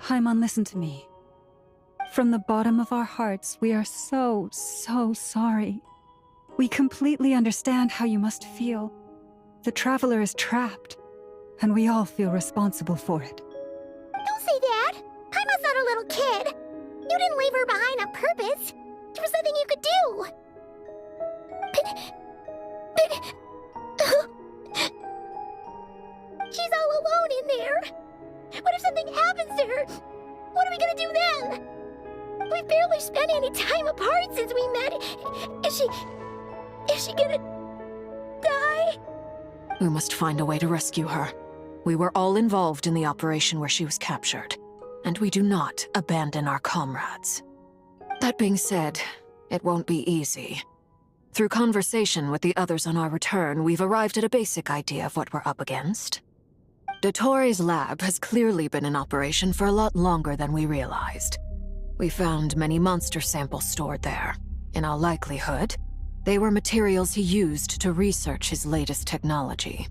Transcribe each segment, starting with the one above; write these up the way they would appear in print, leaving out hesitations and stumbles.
Paimon, listen to me. From the bottom of our hearts, we are so sorry. We completely understand how you must feel. The Traveler is trapped, and we all feel responsible for it. Don't say that! Paimon's not a little kid! You didn't leave her behind on purpose! There was nothing you could do! She's all alone in there! What if something happens to her? What are we gonna do then? We've barely spent any time apart since we met. Is she gonna die? We must find a way to rescue her. We were all involved in the operation where she was captured, and we do not abandon our comrades. That being said, it won't be easy. Through conversation with the others on our return, we've arrived at a basic idea of what we're up against. Dottore's lab has clearly been in operation for a lot longer than we realized. We found many monster samples stored there. In all likelihood, they were materials he used to research his latest technology.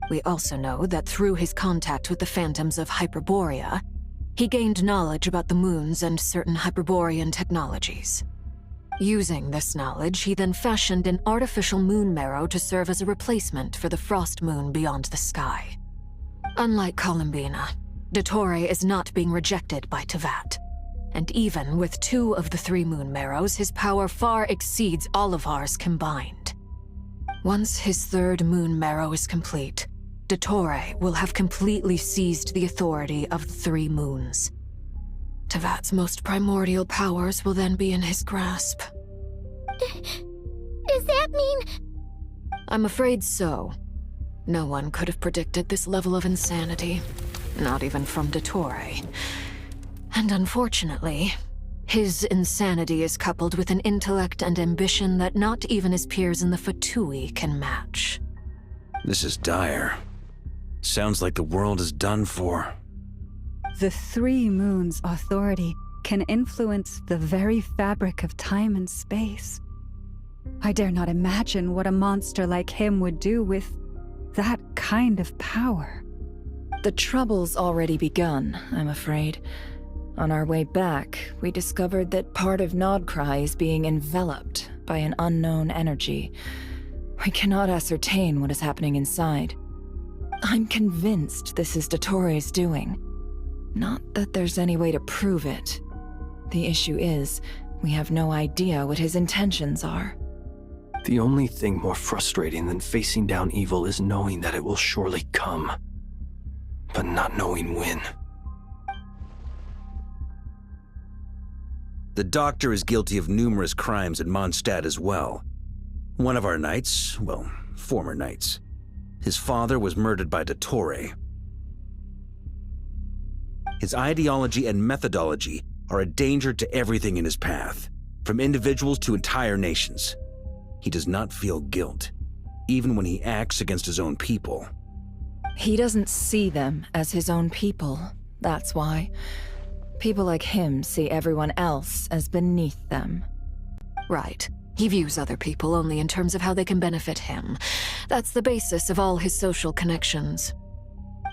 We also know that through his contact with the phantoms of Hyperborea, he gained knowledge about the moons and certain Hyperborean technologies. Using this knowledge, he then fashioned an artificial moon marrow to serve as a replacement for the frost moon beyond the sky. Unlike Columbina, Dottore is not being rejected by Teyvat. And even with 2 of the 3 moon marrows, his power far exceeds all of ours combined. Once his 3rd moon marrow is complete, Dottore will have completely seized the authority of the 3 moons. Teyvat's most primordial powers will then be in his grasp. Does that mean... I'm afraid so. No one could have predicted this level of insanity. Not even from Dottore. And unfortunately, his insanity is coupled with an intellect and ambition that not even his peers in the Fatui can match. This is dire. Sounds like the world is done for. The 3 moons' authority can influence the very fabric of time and space. I dare not imagine what a monster like him would do with that kind of power. The trouble's already begun, I'm afraid. On our way back, we discovered that part of Nodcry is being enveloped by an unknown energy. We cannot ascertain what is happening inside. I'm convinced this is Dottore's doing. Not that there's any way to prove it. The issue is, we have no idea what his intentions are. The only thing more frustrating than facing down evil is knowing that it will surely come, but not knowing when. The Doctor is guilty of numerous crimes in Mondstadt as well. One of our knights, well, former knights. His father was murdered by Dottore. His ideology and methodology are a danger to everything in his path, from individuals to entire nations. He does not feel guilt, even when he acts against his own people. He doesn't see them as his own people, that's why. People like him see everyone else as beneath them. Right. He views other people only in terms of how they can benefit him. That's the basis of all his social connections.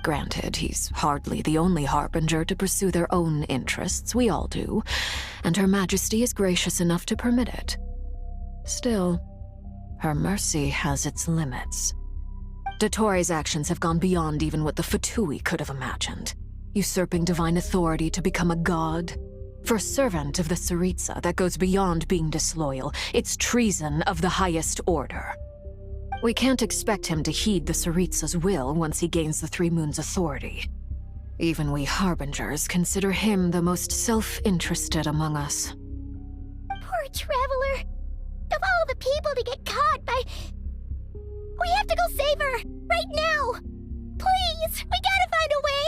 Granted, he's hardly the only harbinger to pursue their own interests. We all do. And Her Majesty is gracious enough to permit it. Still, her mercy has its limits. Dottore's actions have gone beyond even what the Fatui could have imagined. Usurping divine authority to become a god. For a servant of the Tsaritsa, that goes beyond being disloyal. It's treason of the highest order. We can't expect him to heed the Tsaritsa's will once he gains the 3 moons' authority. Even we harbingers consider him the most self-interested among us. Poor Traveler! Of all the people to get caught by... We have to go save her! Right now! Please! We gotta find a way!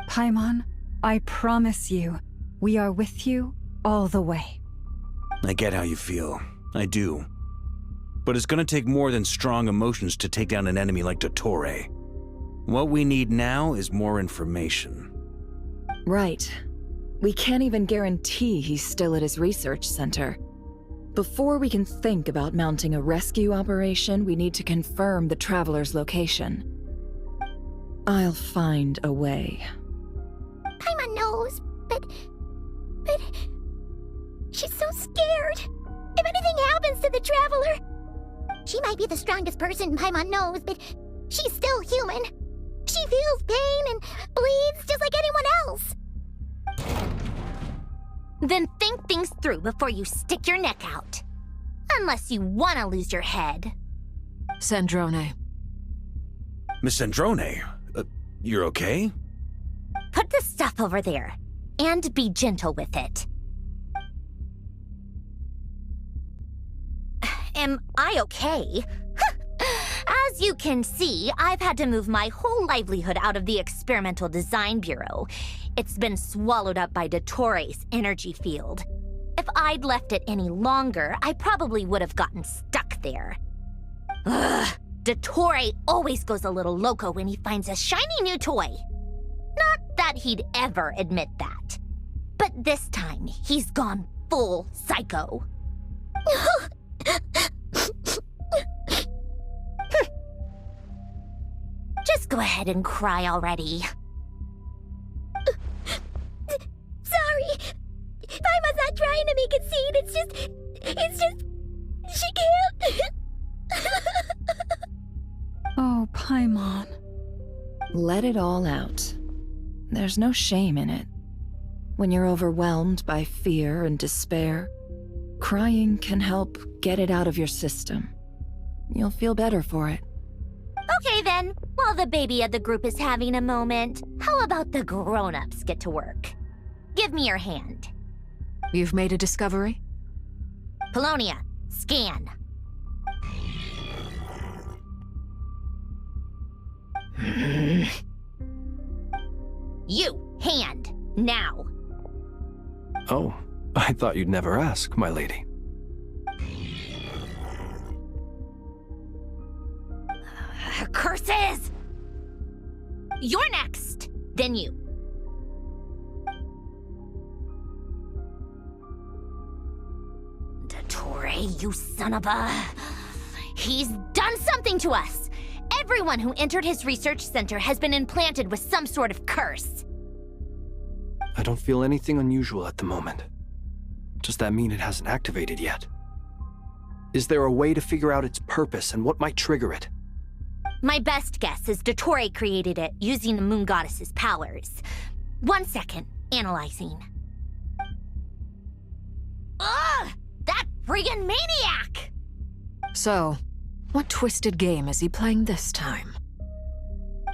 Paimon, I promise you, we are with you all the way. I get how you feel. I do. But it's gonna take more than strong emotions to take down an enemy like Dottore. What we need now is more information. Right. We can't even guarantee he's still at his research center. Before we can think about mounting a rescue operation, we need to confirm the Traveler's location. I'll find a way. Paimon, no! suppose, but she's so scared. If anything happens to the Traveler, she might be the strongest person Paimon knows, but she's still human. She feels pain and bleeds just like anyone else. Then think things through before you stick your neck out. Unless you want to lose your head. Sandrone. Miss Sandrone, you're okay? Put the stuff over there, and be gentle with it. Am I okay? As you can see, I've had to move my whole livelihood out of the Experimental Design Bureau. It's been swallowed up by Dottoro's energy field. If I'd left it any longer, I probably would have gotten stuck there. Ugh, Dottore always goes a little loco when he finds a shiny new toy. Not that he'd ever admit that. But this time, he's gone full psycho. Just go ahead and cry already. Sorry. Paimon's not trying to make it seem. It's just, she can't. Oh, Paimon. Let it all out. There's no shame in it. When you're overwhelmed by fear and despair, crying can help get it out of your system. You'll feel better for it. Okay then, while the baby of the group is having a moment, how about the grown-ups get to work? Give me your hand. You've made a discovery? Polonia, scan. You, hand, now. Oh, I thought you'd never ask, my lady. Curses! You're next, then you. Dottore, you son of a... He's done something to us! Everyone who entered his research center has been implanted with some sort of curse. I don't feel anything unusual at the moment. Does that mean it hasn't activated yet? Is there a way to figure out its purpose and what might trigger it? My best guess is Dottore created it using the Moon Goddess's powers. 1 second, analyzing. Ugh! That friggin' maniac! So, what twisted game is he playing this time?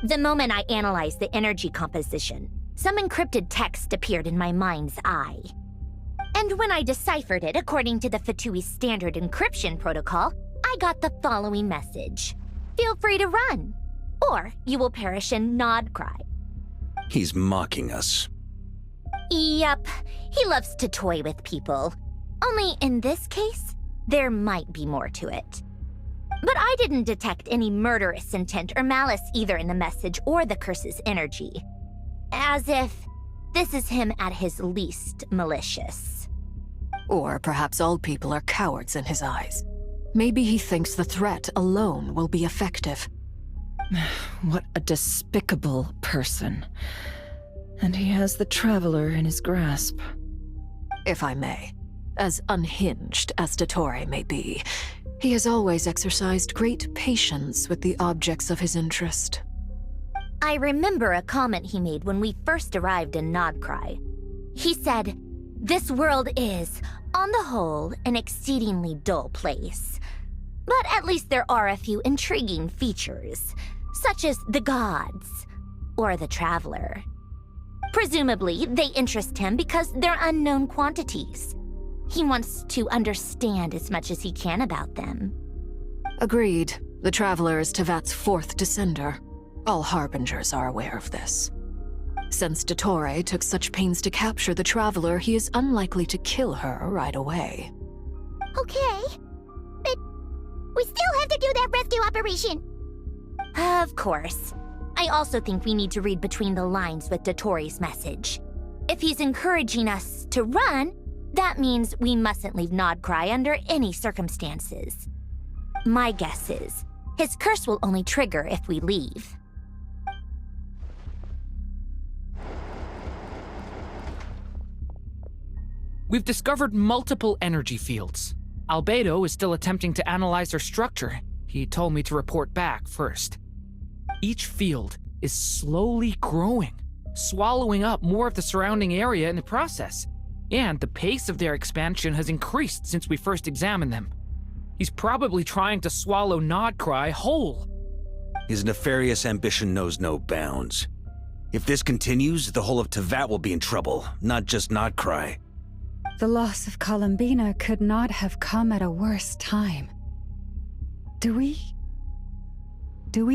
The moment I analyzed the energy composition, some encrypted text appeared in my mind's eye. And when I deciphered it according to the Fatui standard encryption protocol, I got the following message. Feel free to run, or you will perish in nod cry. He's mocking us. Yep, he loves to toy with people. Only in this case, there might be more to it. But I didn't detect any murderous intent or malice either in the message or the curse's energy. As if this is him at his least malicious. Or perhaps all people are cowards in his eyes. Maybe he thinks the threat alone will be effective. What a despicable person. And he has the Traveler in his grasp. If I may, as unhinged as Dottore may be, he has always exercised great patience with the objects of his interest. I remember a comment he made when we first arrived in Nodcry. He said, "This world is, on the whole, an exceedingly dull place. But at least there are a few intriguing features, such as the gods, or the Traveler. Presumably, they interest him because they're unknown quantities. He wants to understand as much as he can about them." Agreed. The Traveler is Teyvat's 4th descender. All Harbingers are aware of this. Since Dottore took such pains to capture the Traveler, he is unlikely to kill her right away. Okay, but we still have to do that rescue operation. Of course. I also think we need to read between the lines with Dottore's message. If he's encouraging us to run, that means we mustn't leave Nodcry under any circumstances. My guess is, his curse will only trigger if we leave. We've discovered multiple energy fields. Albedo is still attempting to analyze their structure. He told me to report back first. Each field is slowly growing, swallowing up more of the surrounding area in the process. And the pace of their expansion has increased since we first examined them. He's probably trying to swallow Nodcry whole. His nefarious ambition knows no bounds. If this continues, the whole of Teyvat will be in trouble, not just Nodcry. The loss of Columbina could not have come at a worse time. Do we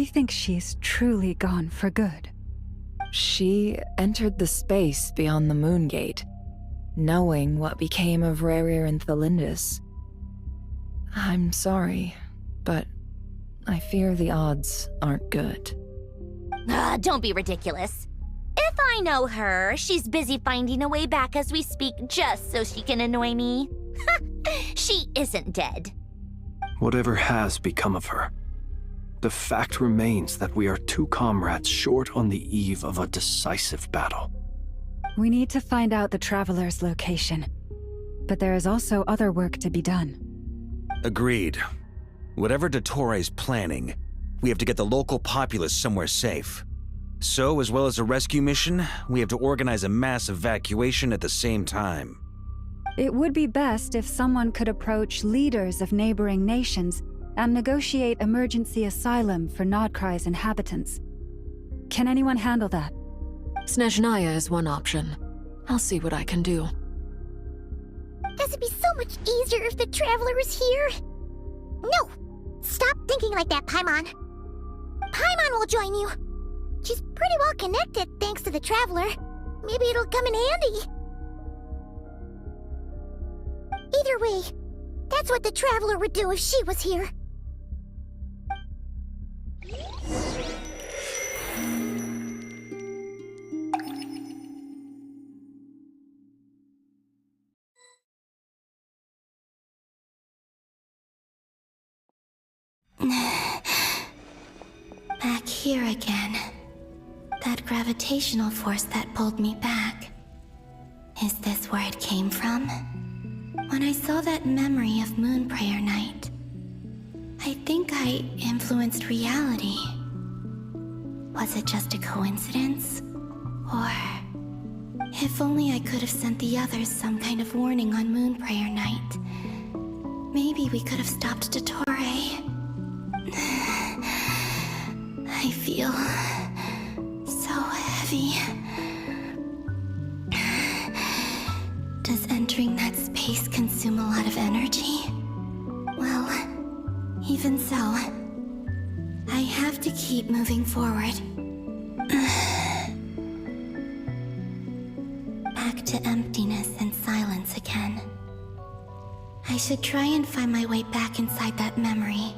think she's truly gone for good? She entered the space beyond the Moon Gate, knowing what became of Rerir and Thelindis. I'm sorry, but I fear the odds aren't good. Don't be ridiculous. If I know her, she's busy finding a way back as we speak just so she can annoy me. She isn't dead. Whatever has become of her, the fact remains that we are two comrades short on the eve of a decisive battle. We need to find out the Traveler's location, but there is also other work to be done. Agreed. Whatever Dottore planning, we have to get the local populace somewhere safe. So, as well as a rescue mission, we have to organize a mass evacuation at the same time. It would be best if someone could approach leaders of neighboring nations and negotiate emergency asylum for Nodcry's inhabitants. Can anyone handle that? Snezhnaya is one option. I'll see what I can do. This would be so much easier if the Traveler was here. No! Stop thinking like that, Paimon. Paimon will join you. She's pretty well connected thanks to the Traveler. Maybe it'll come in handy. Either way, that's what the Traveler would do if she was here. Back here again. That gravitational force that pulled me back. Is this where it came from? When I saw that memory of Moon Prayer Night, I think I influenced reality. Was it just a coincidence? Or... if only I could have sent the others some kind of warning on Moon Prayer Night. Maybe we could have stopped Dottore. I feel so heavy. Does entering that space consume a lot of energy? Well, even so, I have to keep moving forward. Back to emptiness and silence again. I should try and find my way back inside that memory.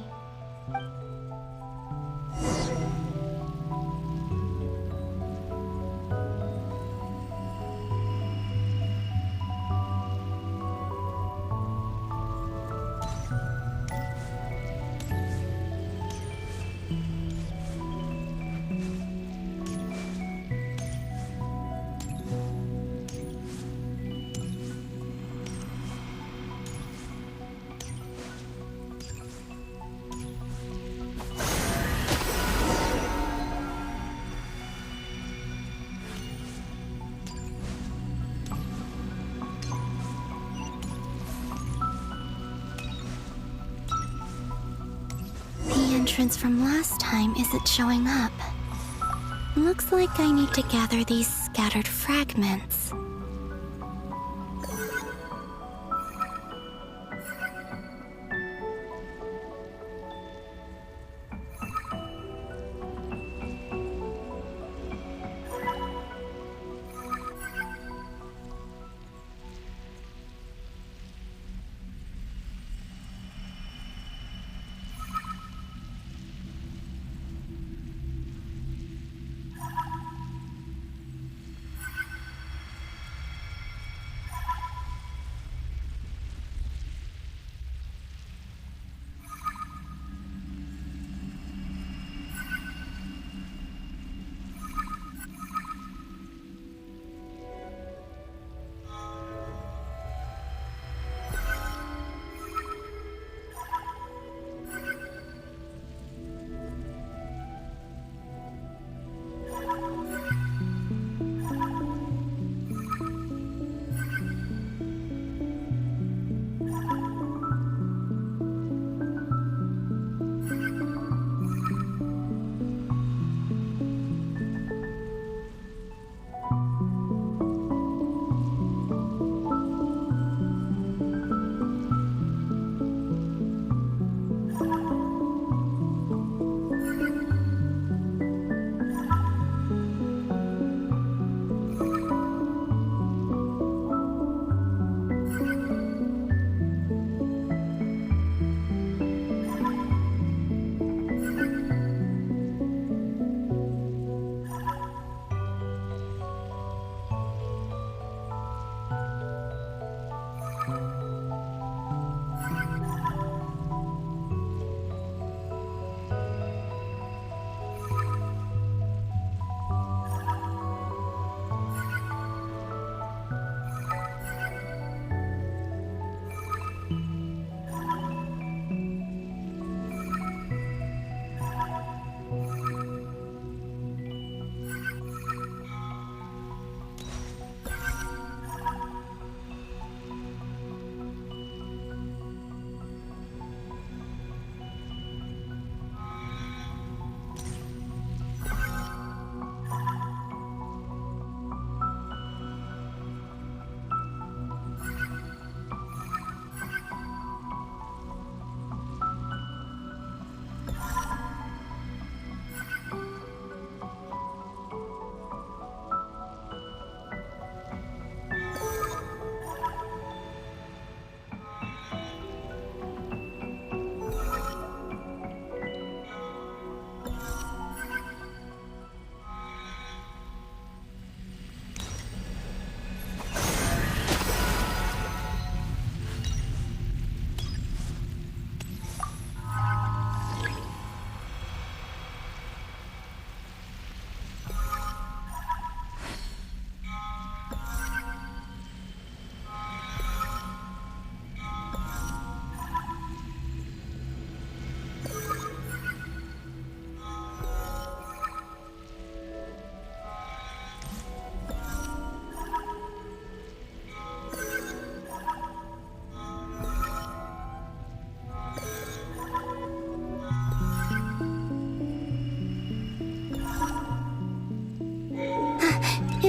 Entrance from last time isn't showing up. Looks like I need to gather these scattered fragments.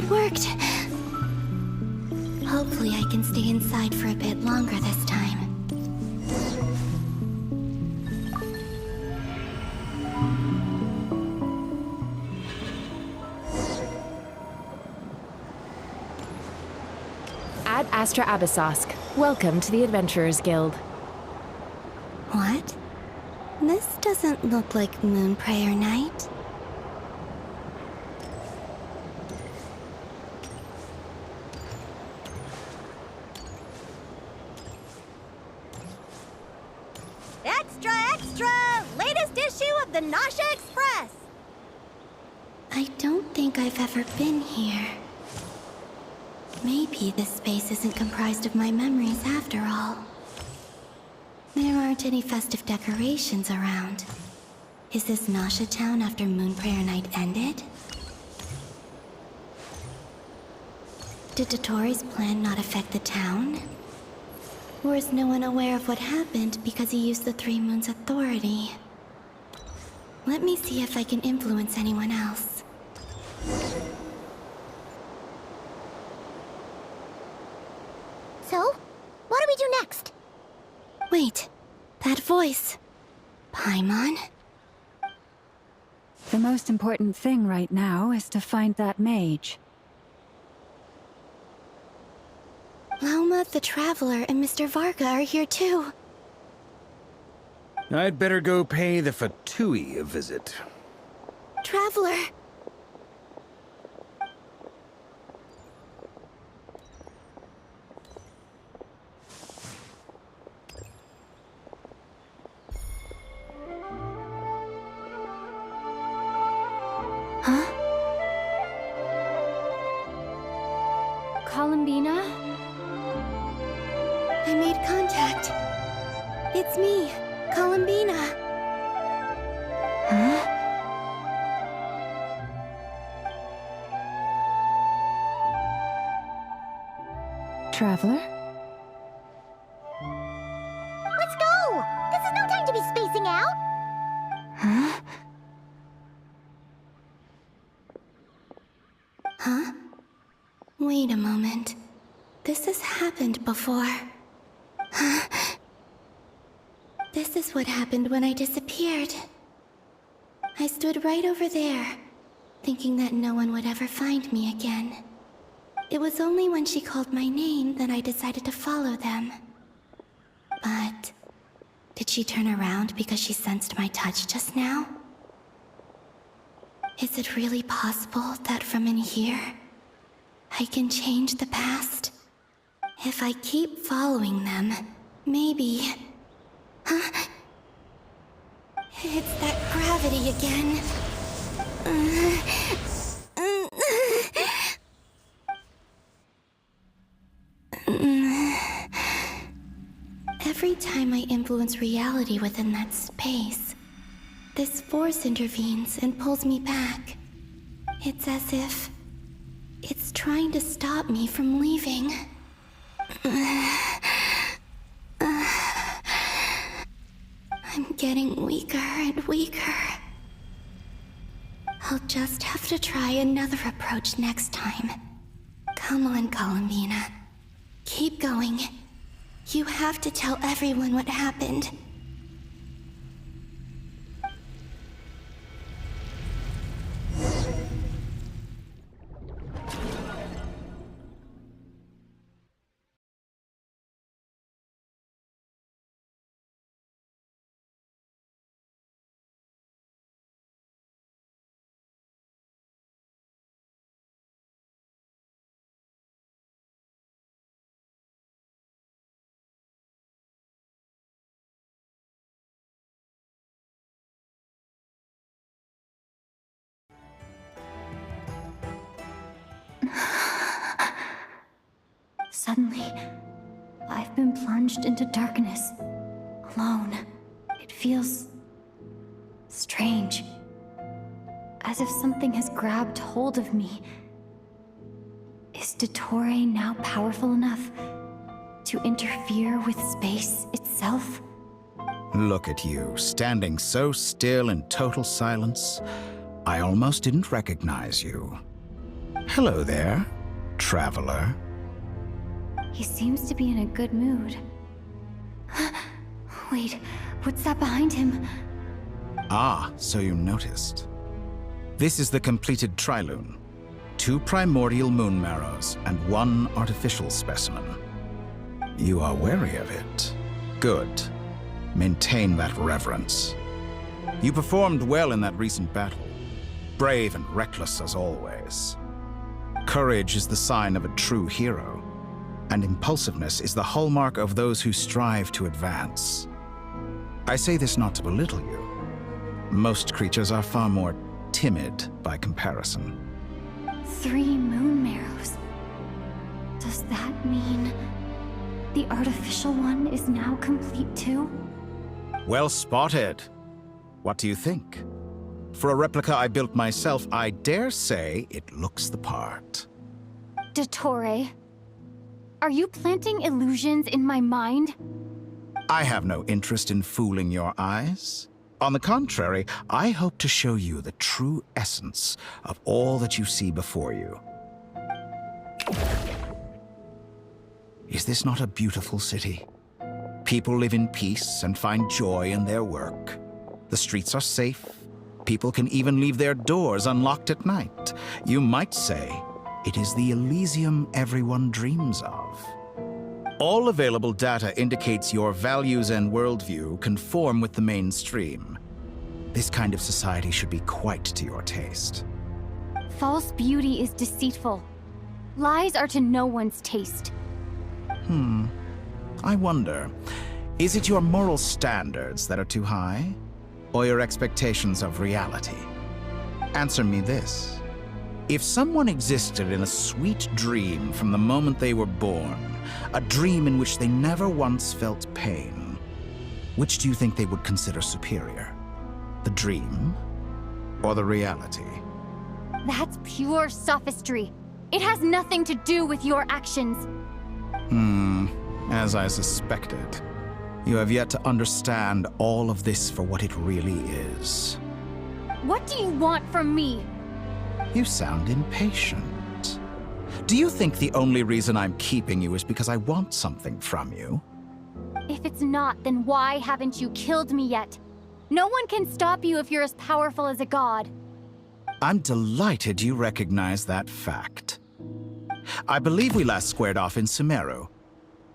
It worked. Hopefully I can stay inside for a bit longer this time. Ad Astra Abyssosk. Welcome to the Adventurers Guild. What? This doesn't look like Moonprayer Night. Extra, extra! Latest issue of the Nausea Express! I don't think I've ever been here. Maybe this space isn't comprised of my memories after all. There aren't any festive decorations around. Is this Nausea Town after Moonprayer Night ended? Did Dotori's plan not affect the town? Or is no one aware of what happened because he used the Three Moons' authority? Let me see if I can influence anyone else. So, what do we do next? Wait, that voice. Paimon? The most important thing right now is to find that mage. Lauma the Traveler and Mr. Varga are here too. I'd better go pay the Fatui a visit. Traveler! Huh? Columbina? I made contact. It's me, Columbina. Huh? Traveler? Let's go! This is no time to be spacing out! Huh? Huh? Wait a moment. This has happened before. Huh? This is what happened when I disappeared. I stood right over there, thinking that no one would ever find me again. It was only when she called my name that I decided to follow them. But did she turn around because she sensed my touch just now? Is it really possible that from in here, I can change the past? If I keep following them, maybe... Huh? It's that gravity again. Every time I influence reality within that space, this force intervenes and pulls me back. It's as if it's trying to stop me from leaving. I'm getting weaker and weaker. I'll just have to try another approach next time. Come on, Columbina. Keep going. You have to tell everyone what happened. Suddenly, I've been plunged into darkness, alone. It feels strange, as if something has grabbed hold of me. Is Dottore now powerful enough to interfere with space itself? Look at you, standing so still in total silence. I almost didn't recognize you. Hello there, traveler. He seems to be in a good mood. Wait, what's that behind him? Ah, so you noticed. This is the completed Trilune. 2 primordial moon marrows and 1 artificial specimen. You are wary of it. Good. Maintain that reverence. You performed well in that recent battle. Brave and reckless as always. Courage is the sign of a true hero, and impulsiveness is the hallmark of those who strive to advance. I say this not to belittle you. Most creatures are far more timid by comparison. 3 moon marrows. Does that mean the artificial one is now complete too? Well spotted. What do you think? For a replica I built myself, I dare say it looks the part. Dottore, are you planting illusions in my mind? I have no interest in fooling your eyes. On the contrary, I hope to show you the true essence of all that you see before you. Is this not a beautiful city? People live in peace and find joy in their work. The streets are safe. People can even leave their doors unlocked at night. You might say it is the Elysium everyone dreams of. All available data indicates your values and worldview conform with the mainstream. This kind of society should be quite to your taste. False beauty is deceitful. Lies are to no one's taste. I wonder, is it your moral standards that are too high? Or your expectations of reality? Answer me this. If someone existed in a sweet dream from the moment they were born, a dream in which they never once felt pain, which do you think they would consider superior? The dream or the reality? That's pure sophistry. It has nothing to do with your actions. As I suspected. You have yet to understand all of this for what it really is. What do you want from me? You sound impatient. Do you think the only reason I'm keeping you is because I want something from you? If it's not, then why haven't you killed me yet? No one can stop you if you're as powerful as a god. I'm delighted you recognize that fact. I believe we last squared off in Sumeru.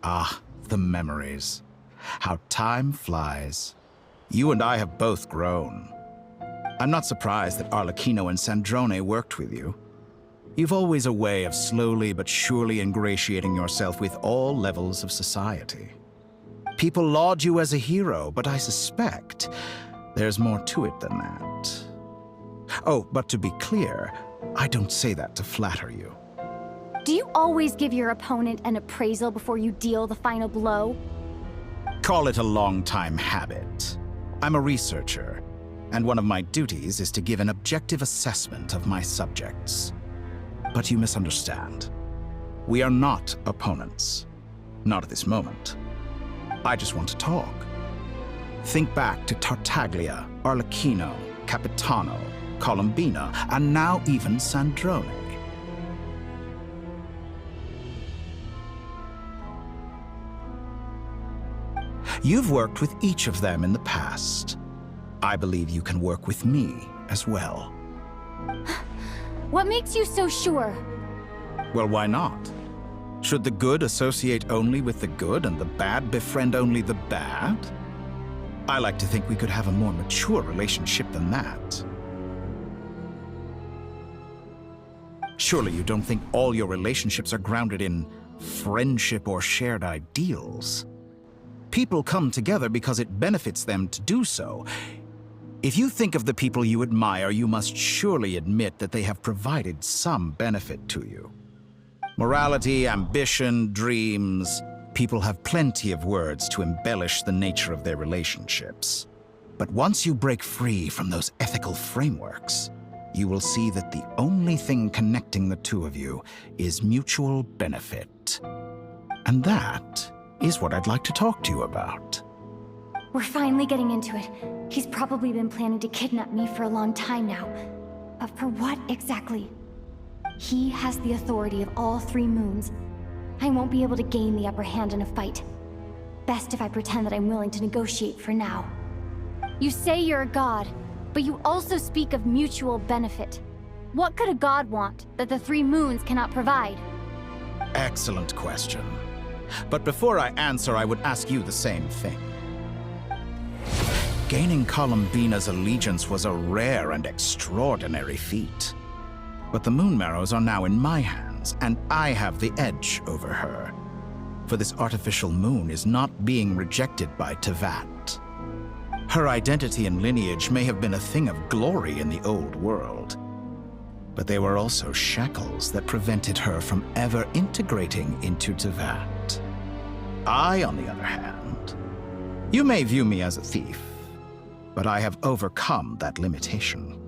Ah, the memories. How time flies. You and I have both grown. I'm not surprised that Arlecchino and Sandrone worked with you. You've always a way of slowly but surely ingratiating yourself with all levels of society. People laud you as a hero, but I suspect there's more to it than that. Oh, but to be clear, I don't say that to flatter you. Do you always give your opponent an appraisal before you deal the final blow? Call it a long-time habit. I'm a researcher, and one of my duties is to give an objective assessment of my subjects. But you misunderstand. We are not opponents. Not at this moment. I just want to talk. Think back to Tartaglia, Arlecchino, Capitano, Columbina, and now even Sandrone. You've worked with each of them in the past. I believe you can work with me as well. What makes you so sure? Well, why not? Should the good associate only with the good and the bad befriend only the bad? I like to think we could have a more mature relationship than that. Surely you don't think all your relationships are grounded in friendship or shared ideals? People come together because it benefits them to do so. If you think of the people you admire, you must surely admit that they have provided some benefit to you. Morality, ambition, dreams. People have plenty of words to embellish the nature of their relationships. But once you break free from those ethical frameworks, you will see that the only thing connecting the two of you is mutual benefit. And that is what I'd like to talk to you about. We're finally getting into it. He's probably been planning to kidnap me for a long time now. But for what exactly? He has the authority of all 3 moons. I won't be able to gain the upper hand in a fight. Best if I pretend that I'm willing to negotiate for now. You say you're a god, but you also speak of mutual benefit. What could a god want that the 3 moons cannot provide? Excellent question. But before I answer, I would ask you the same thing. Gaining Columbina's allegiance was a rare and extraordinary feat. But the Moon Marrows are now in my hands, and I have the edge over her. For this artificial moon is not being rejected by Teyvat. Her identity and lineage may have been a thing of glory in the old world, but they were also shackles that prevented her from ever integrating into Teyvat. I, on the other hand, you may view me as a thief, but I have overcome that limitation.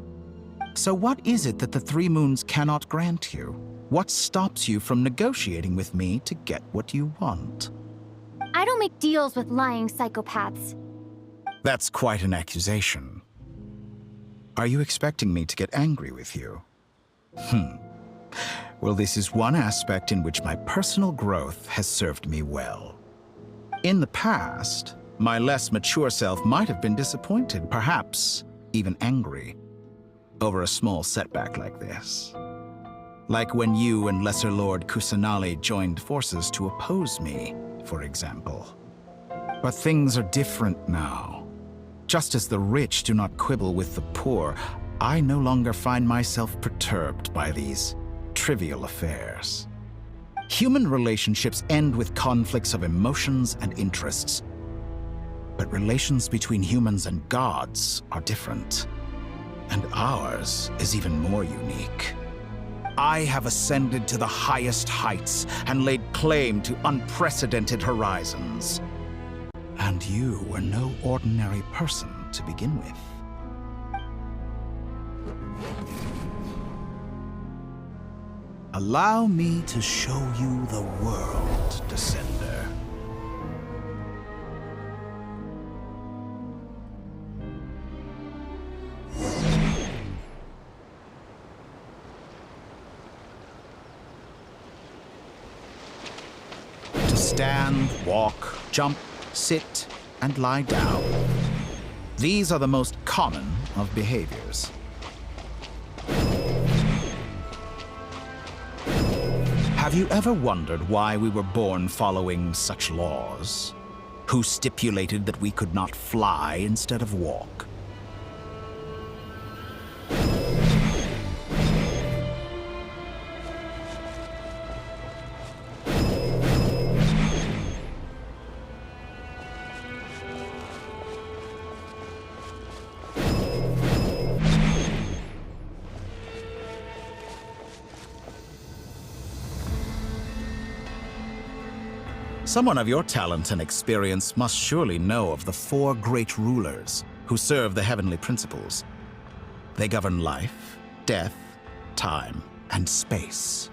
So what is it that the 3 moons cannot grant you? What stops you from negotiating with me to get what you want? I don't make deals with lying psychopaths. That's quite an accusation. Are you expecting me to get angry with you? Well, this is one aspect in which my personal growth has served me well. In the past, my less mature self might have been disappointed, perhaps even angry, over a small setback like this. Like when you and Lesser Lord Kusanali joined forces to oppose me, for example. But things are different now. Just as the rich do not quibble with the poor, I no longer find myself perturbed by these trivial affairs. Human relationships end with conflicts of emotions and interests. But relations between humans and gods are different. And ours is even more unique. I have ascended to the highest heights and laid claim to unprecedented horizons. And you were no ordinary person to begin with. Allow me to show you the world, Descender. To stand, walk, jump, sit, and lie down. These are the most common of behaviors. Have you ever wondered why we were born following such laws? Who stipulated that we could not fly instead of walk? Someone of your talent and experience must surely know of the 4 great rulers who serve the heavenly principles. They govern life, death, time, and space.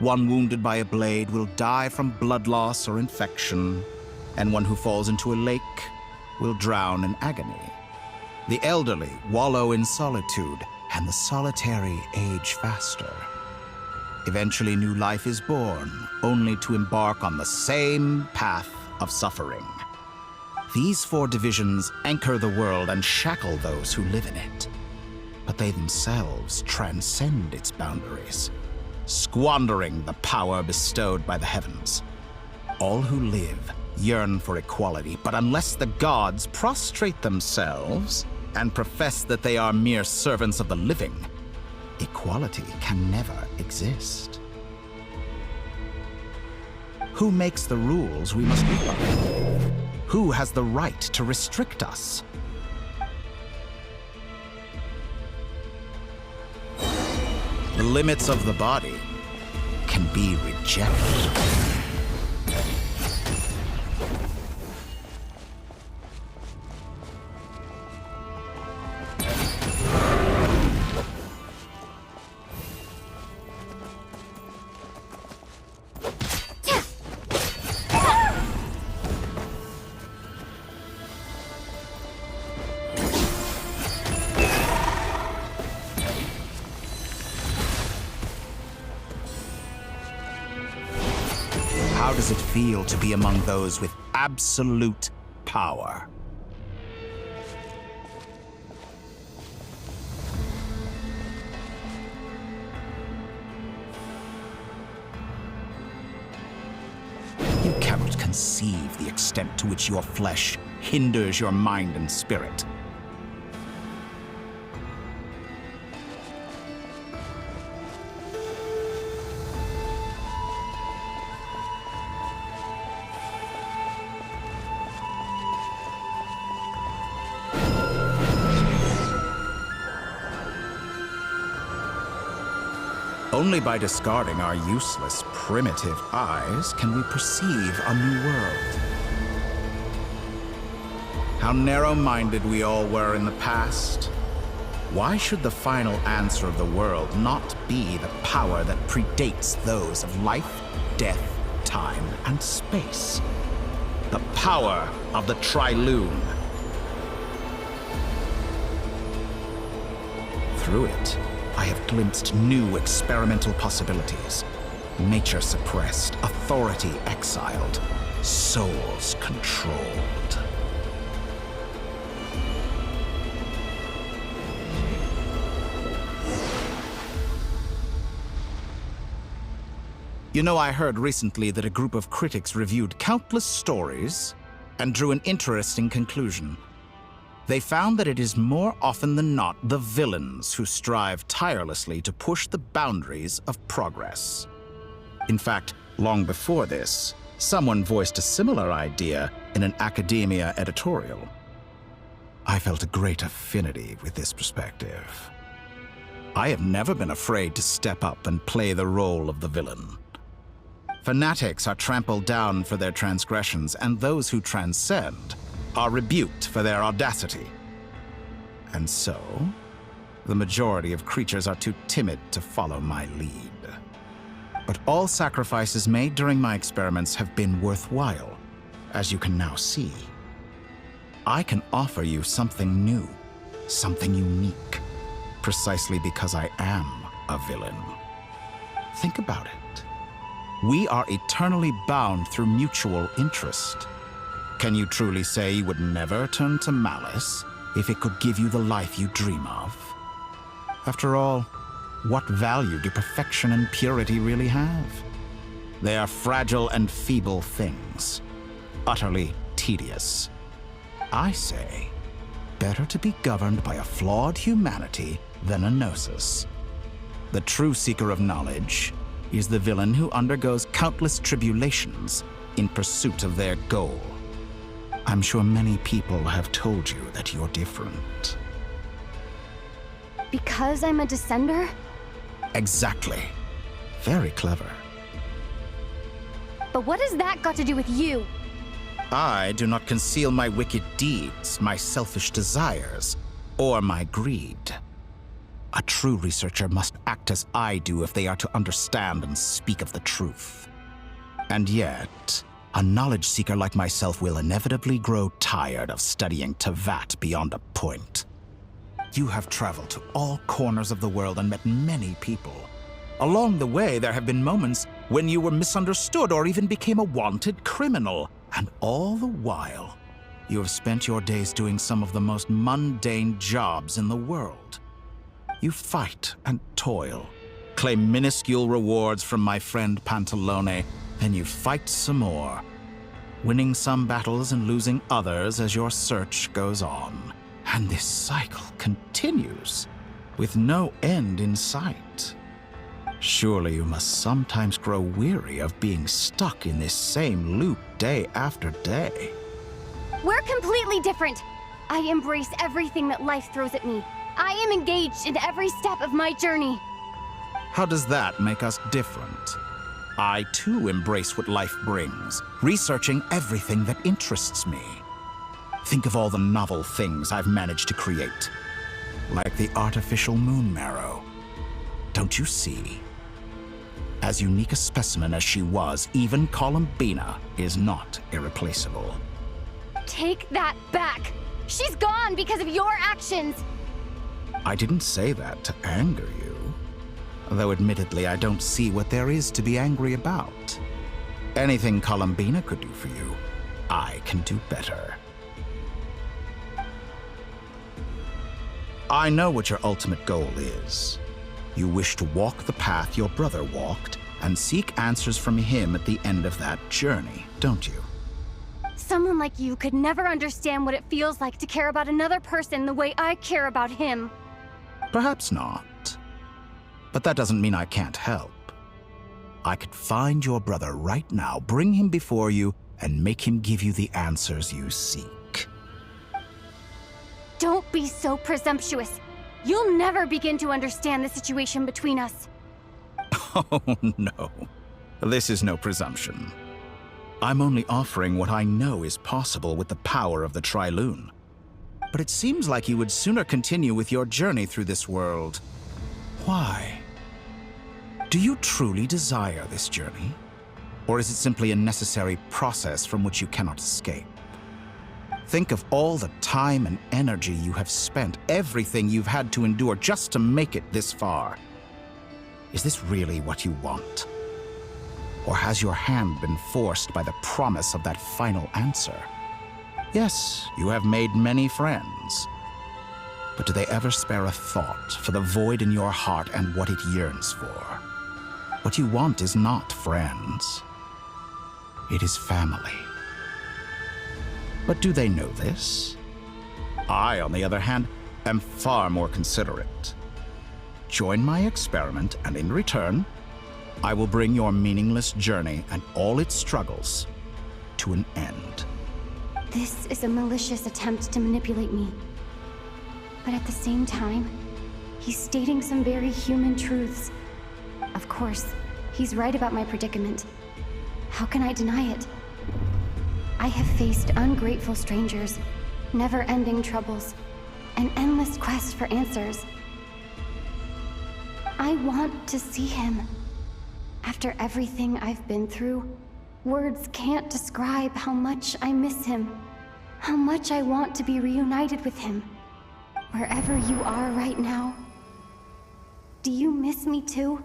One wounded by a blade will die from blood loss or infection, and one who falls into a lake will drown in agony. The elderly wallow in solitude, and the solitary age faster. Eventually, new life is born, only to embark on the same path of suffering. These 4 divisions anchor the world and shackle those who live in it. But they themselves transcend its boundaries, squandering the power bestowed by the heavens. All who live yearn for equality, but unless the gods prostrate themselves and profess that they are mere servants of the living, equality can never exist. Who makes the rules we must live by? Who has the right to restrict us? The limits of the body can be rejected. does it feel to be among those with absolute power? You cannot conceive the extent to which your flesh hinders your mind and spirit. Only by discarding our useless, primitive eyes can we perceive a new world. How narrow-minded we all were in the past. Why should the final answer of the world not be the power that predates those of life, death, time, and space? The power of the Trilune. Through it, I have glimpsed new experimental possibilities. Nature suppressed, authority exiled, souls controlled. You know, I heard recently that a group of critics reviewed countless stories and drew an interesting conclusion. They found that it is more often than not the villains who strive tirelessly to push the boundaries of progress. In fact, long before this, someone voiced a similar idea in an academia editorial. I felt a great affinity with this perspective. I have never been afraid to step up and play the role of the villain. Fanatics are trampled down for their transgressions, and those who transcend are rebuked for their audacity. And so, the majority of creatures are too timid to follow my lead. But all sacrifices made during my experiments have been worthwhile, as you can now see. I can offer you something new, something unique, precisely because I am a villain. Think about it. We are eternally bound through mutual interest. Can you truly say you would never turn to malice if it could give you the life you dream of? After all, what value do perfection and purity really have? They are fragile and feeble things, utterly tedious. I say, better to be governed by a flawed humanity than a gnosis. The true seeker of knowledge is the villain who undergoes countless tribulations in pursuit of their goal. I'm sure many people have told you that you're different. Because I'm a descender? Exactly. Very clever. But what has that got to do with you? I do not conceal my wicked deeds, my selfish desires, or my greed. A true researcher must act as I do if they are to understand and speak of the truth. And yet, a knowledge seeker like myself will inevitably grow tired of studying Teyvat beyond a point. You have traveled to all corners of the world and met many people. Along the way, there have been moments when you were misunderstood or even became a wanted criminal. And all the while, you have spent your days doing some of the most mundane jobs in the world. You fight and toil, claim minuscule rewards from my friend Pantalone, then you fight some more, winning some battles and losing others as your search goes on. And this cycle continues, with no end in sight. Surely you must sometimes grow weary of being stuck in this same loop day after day. We're completely different. I embrace everything that life throws at me. I am engaged in every step of my journey. How does that make us different? I too embrace what life brings, researching everything that interests me. Think of all the novel things I've managed to create, like the artificial moon marrow. Don't you see? As unique a specimen as she was, even Columbina is not irreplaceable. Take that back! She's gone because of your actions! I didn't say that to anger you. Though admittedly, I don't see what there is to be angry about. Anything Columbina could do for you, I can do better. I know what your ultimate goal is. You wish to walk the path your brother walked and seek answers from him at the end of that journey, don't you? Someone like you could never understand what it feels like to care about another person the way I care about him. Perhaps not. But that doesn't mean I can't help. I could find your brother right now, bring him before you, and make him give you the answers you seek. Don't be so presumptuous. You'll never begin to understand the situation between us. Oh, no. This is no presumption. I'm only offering what I know is possible with the power of the Trilune. But it seems like you would sooner continue with your journey through this world. Why? Do you truly desire this journey? Or is it simply a necessary process from which you cannot escape? Think of all the time and energy you have spent, everything you've had to endure just to make it this far. Is this really what you want? Or has your hand been forced by the promise of that final answer? Yes, you have made many friends. But do they ever spare a thought for the void in your heart and what it yearns for? What you want is not friends. It is family. But do they know this? I, on the other hand, am far more considerate. Join my experiment, and in return, I will bring your meaningless journey and all its struggles to an end. This is a malicious attempt to manipulate me. But at the same time, he's stating some very human truths. Of course, he's right about my predicament. How can I deny it? I have faced ungrateful strangers, never-ending troubles, an endless quest for answers. I want to see him. After everything I've been through, words can't describe how much I miss him, how much I want to be reunited with him. Wherever you are right now, do you miss me too?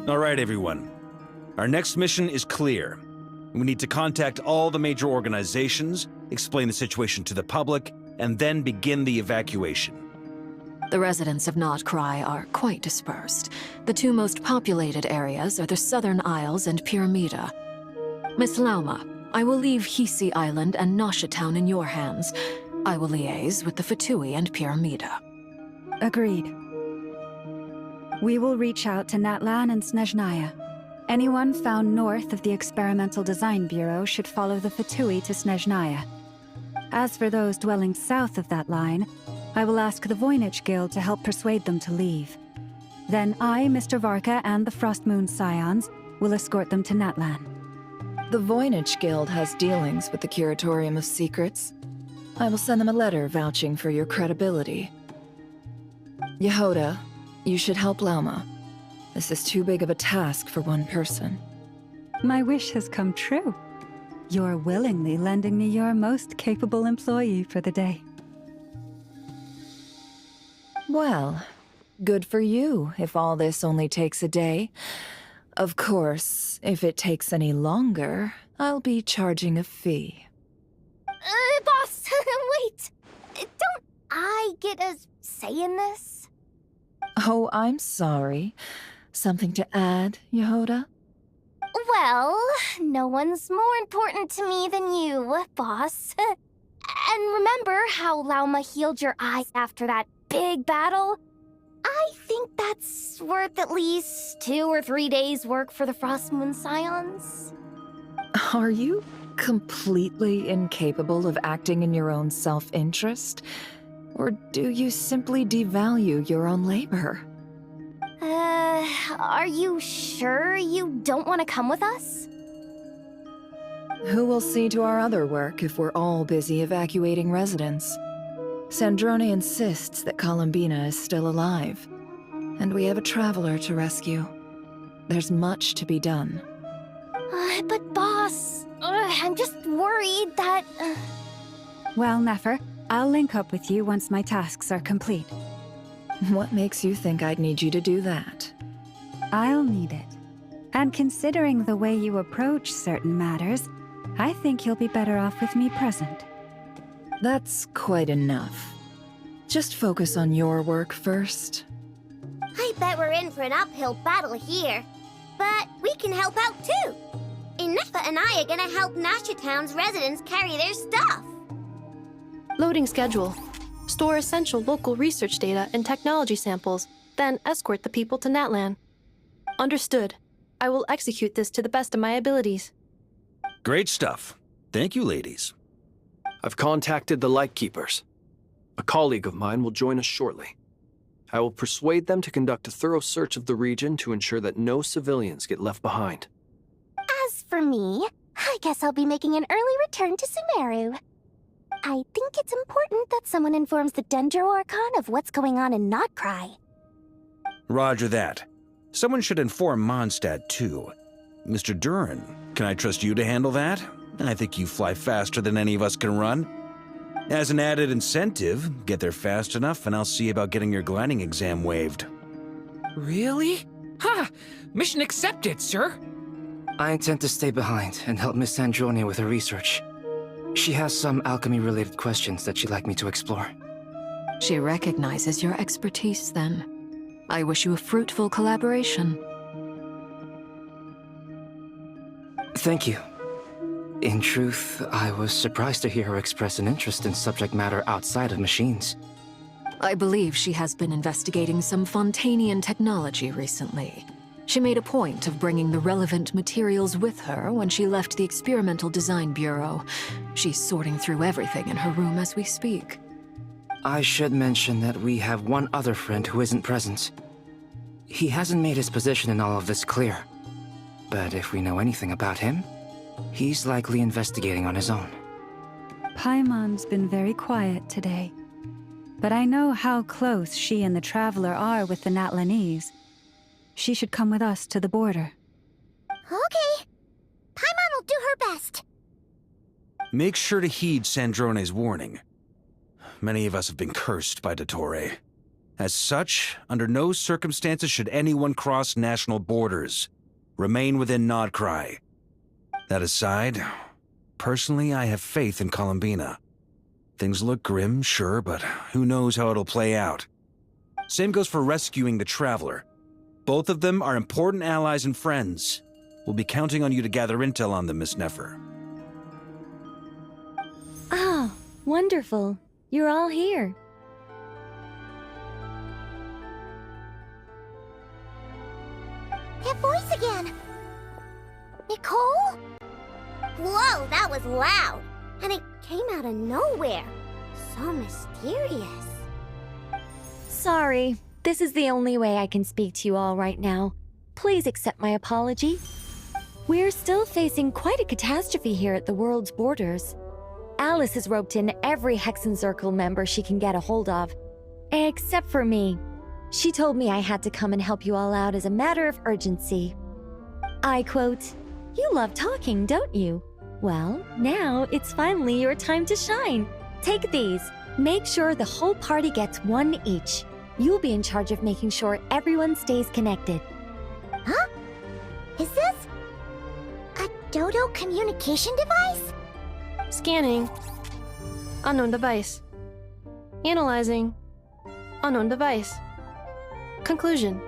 All right, everyone. Our next mission is clear. We need to contact all the major organizations, explain the situation to the public, and then begin the evacuation. The residents of Nodcry are quite dispersed. The two most populated areas are the Southern Isles and Pyramida. Miss Lauma, I will leave Hisi Island and Nasha Town in your hands. I will liaise with the Fatui and Pyramida. Agreed. We will reach out to Natlan and Snezhnaya. Anyone found north of the Experimental Design Bureau should follow the Fatui to Snezhnaya. As for those dwelling south of that line, I will ask the Voynich Guild to help persuade them to leave. Then I, Mr. Varka, and the Frostmoon Scions will escort them to Natlan. The Voynich Guild has dealings with the Curatorium of Secrets. I will send them a letter vouching for your credibility. Yehoda, you should help Lauma. This is too big of a task for one person. My wish has come true. You're willingly lending me your most capable employee for the day. Well, good for you if all this only takes a day. Of course, if it takes any longer, I'll be charging a fee. Boss, wait! Don't I get a say in this? Oh, I'm sorry. Something to add, Yehoda? Well, no one's more important to me than you, boss. And remember how Lauma healed your eyes after that big battle? I think that's worth at least 2 or 3 days' work for the Frostmoon Scions. Are you completely incapable of acting in your own self-interest? Or do you simply devalue your own labor? Are you sure you don't want to come with us? Who will see to our other work if we're all busy evacuating residents? Sandrone insists that Columbina is still alive. And we have a traveler to rescue. There's much to be done. But boss, I'm just worried that... Well, Nefer, I'll link up with you once my tasks are complete. What makes you think I'd need you to do that? I'll need it. And considering the way you approach certain matters, I think you'll be better off with me present. That's quite enough. Just focus on your work first. I bet we're in for an uphill battle here. But we can help out too. Inefa and I are gonna help Nasha Town's residents carry their stuff. Loading schedule. Store essential local research data and technology samples, then escort the people to Natlan. Understood. I will execute this to the best of my abilities. Great stuff. Thank you, ladies. I've contacted the Lightkeepers. A colleague of mine will join us shortly. I will persuade them to conduct a thorough search of the region to ensure that no civilians get left behind. As for me, I guess I'll be making an early return to Sumeru. I think it's important that someone informs the Dendro Archon of what's going on in Notcry. Roger that. Someone should inform Mondstadt, too. Mr. Duran, can I trust you to handle that? I think you fly faster than any of us can run. As an added incentive, get there fast enough and I'll see about getting your gliding exam waived. Really? Ha! Mission accepted, sir. I intend to stay behind and help Miss Sandrone with her research. She has some alchemy-related questions that she'd like me to explore. She recognizes your expertise, then. I wish you a fruitful collaboration. Thank you. In truth, I was surprised to hear her express an interest in subject matter outside of machines. I believe she has been investigating some Fontanian technology recently. She made a point of bringing the relevant materials with her when she left the Experimental Design Bureau. She's sorting through everything in her room as we speak. I should mention that we have one other friend who isn't present. He hasn't made his position in all of this clear. But if we know anything about him, he's likely investigating on his own. Paimon's been very quiet today. But I know how close she and the Traveler are with the Natlanese. She should come with us to the border. Okay. Paimon will do her best. Make sure to heed Sandrone's warning. Many of us have been cursed by Dottore. As such, under no circumstances should anyone cross national borders. Remain within Nodcry. That aside, personally I have faith in Columbina. Things look grim, sure, but who knows how it'll play out. Same goes for rescuing the Traveler. Both of them are important allies and friends. We'll be counting on you to gather intel on them, Miss Nefer. Oh, wonderful. You're all here. That voice again! Nicole? Whoa, that was loud! And it came out of nowhere. So mysterious. Sorry. This is the only way I can speak to you all right now. Please accept my apology. We're still facing quite a catastrophe here at the world's borders. Alice has roped in every Hexen Circle member she can get a hold of. Except for me. She told me I had to come and help you all out as a matter of urgency. I quote, "You love talking, don't you? Well, now it's finally your time to shine. Take these. Make sure the whole party gets one each. You'll be in charge of making sure everyone stays connected." Huh? Is this a Dodo communication device? Scanning. Unknown device. Analyzing. Unknown device. Conclusion.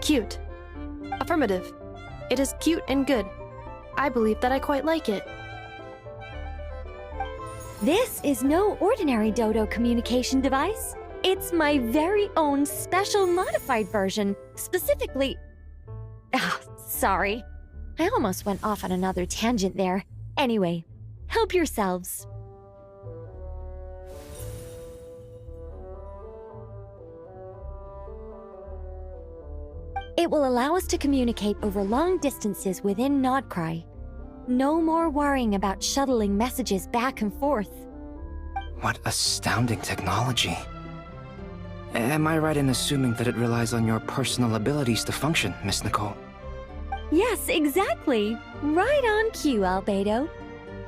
Cute. Affirmative. It is cute and good. I believe that I quite like it. This is no ordinary Dodo communication device. It's my very own special modified version, specifically... sorry. I almost went off on another tangent there. Anyway, help yourselves. It will allow us to communicate over long distances within Nodcry. No more worrying about shuttling messages back and forth. What astounding technology. Am I right in assuming that it relies on your personal abilities to function, Miss Nicole? Yes, exactly. Right on cue, Albedo.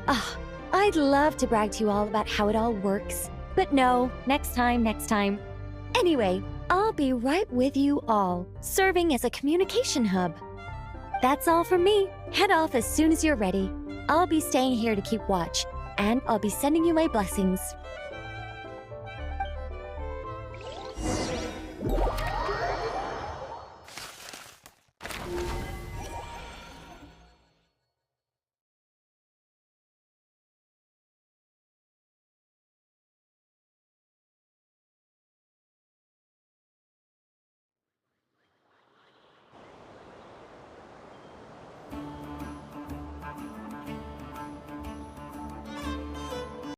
Ah, I'd love to brag to you all about how it all works. But no, next time. Anyway, I'll be right with you all, serving as a communication hub. That's all from me. Head off as soon as you're ready. I'll be staying here to keep watch, and I'll be sending you my blessings.